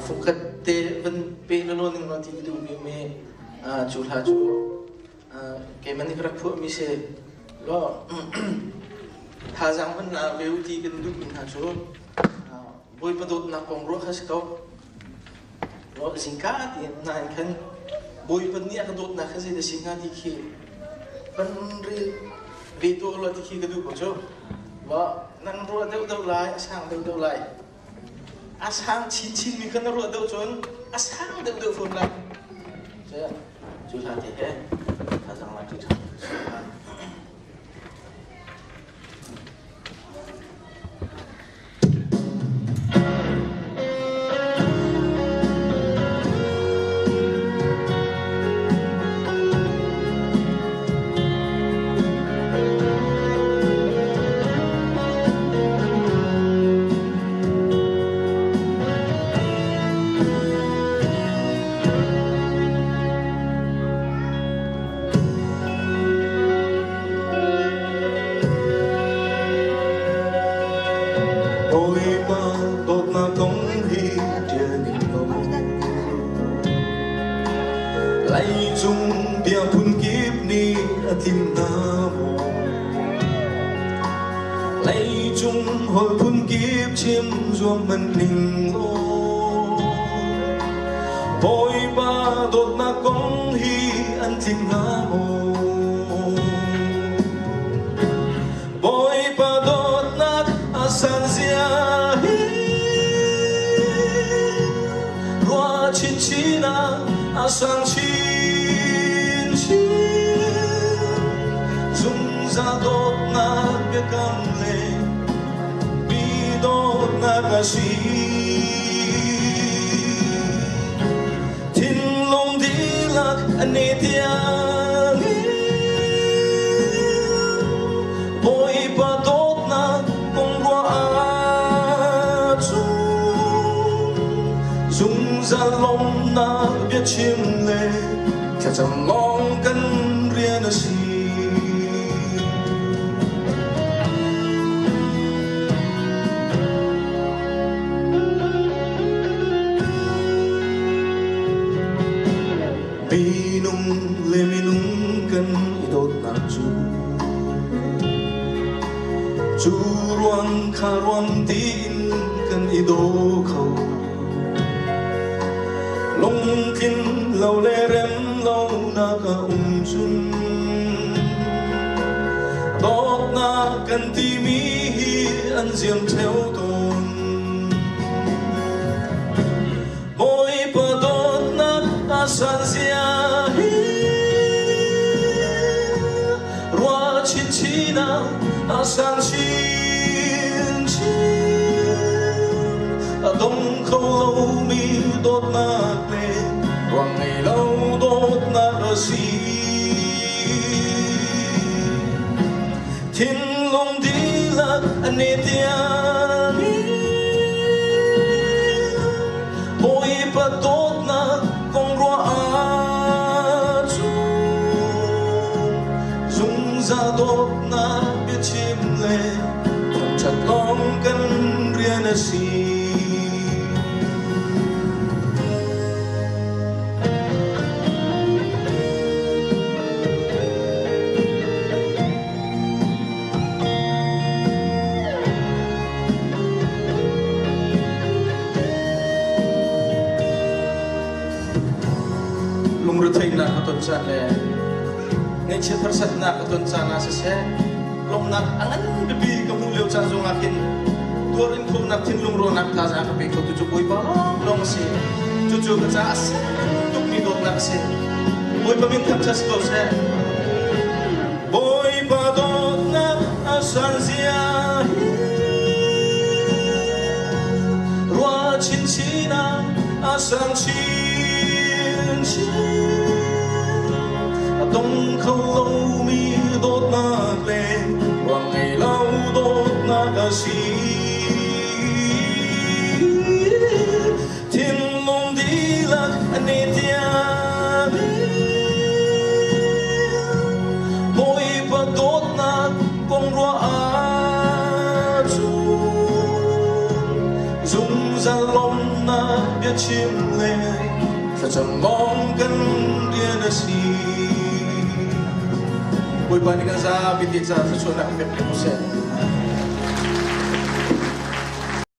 phục khất tê vẫn pe nó luôn nó thì đủ mẹ chủ là chủ cái mình cái phụ mi sẽ lo thà rằng vẫn là về thì cái đủ mình hạt chủ bôi bắt đầu na con ruột hết câu lo sinh cá thì na kan bôi bắt nia cái đốt na cái gì để sinh cá thì khi vẫn re tu lo thì khi cái đủ bao nhiêu và năng ruột đâu lại sang đâu lại sang chín mi kan ruột đâu chốn sang đâu phun lại chứ chú sa thì cái thà rằng là chú sa lấy chung bia phun kiếp ni tim nam lấy chung hồi phun kiếp chiêm ruộng mình ninh lô vội ba đột na công hi ăn tim nam vội ba đột na asan zia hoa chín chín sang chín chín dùng ra đốt na biết cầm lên bi đốt na ca sĩ thiên long đi lạc anh ấy tiếng vội ba đốt na con qua dùng ra lòng na biết chim lệ theo trong lòng cân riêng là gì minung le minung cân idot na chu ruang kha ruang tin cân ido khâu long tin lâu lê rem lâu na ka chun đốt na cần ti mi hi ăn diêm theo tôn mỗi bờ đốt na asan zia hi rua chín chín na asan chín chín đông khâu lâu mi đốt na hoàng ngày lâu đốt na ở gì thiên long đi lạc anh ấy tiếng mỗi bát đốt na con rùa á dùng ra đốt na biết chim lệ không chặt lòng cân riêng là gì thầy na có tuần san lệ ngay chiếc thar sat na có tuần san na sẽ long nạp anh bị cái mũ liêu chan zong akin tua rin khâu nạp thiên long ro nạp tha ra cái bị khâu tu bôi ba long se tu cái cha as tu mi dot nạp se bôi ba min tham cha câu se bôi ba dot nạp asan zia rua chín chín asan chín đông khâu lâu mi đốt na lên hoàng ngày lâu đốt na ca sĩ thiên long đi lạc anh ấy tiếng mỗi bát đốt na con rùa á dùng ra lòng na biết chim lên và chẳng mong cần điên ở gì ôi bạn đi ra bị tiệt ra cho nặng mệt mỏi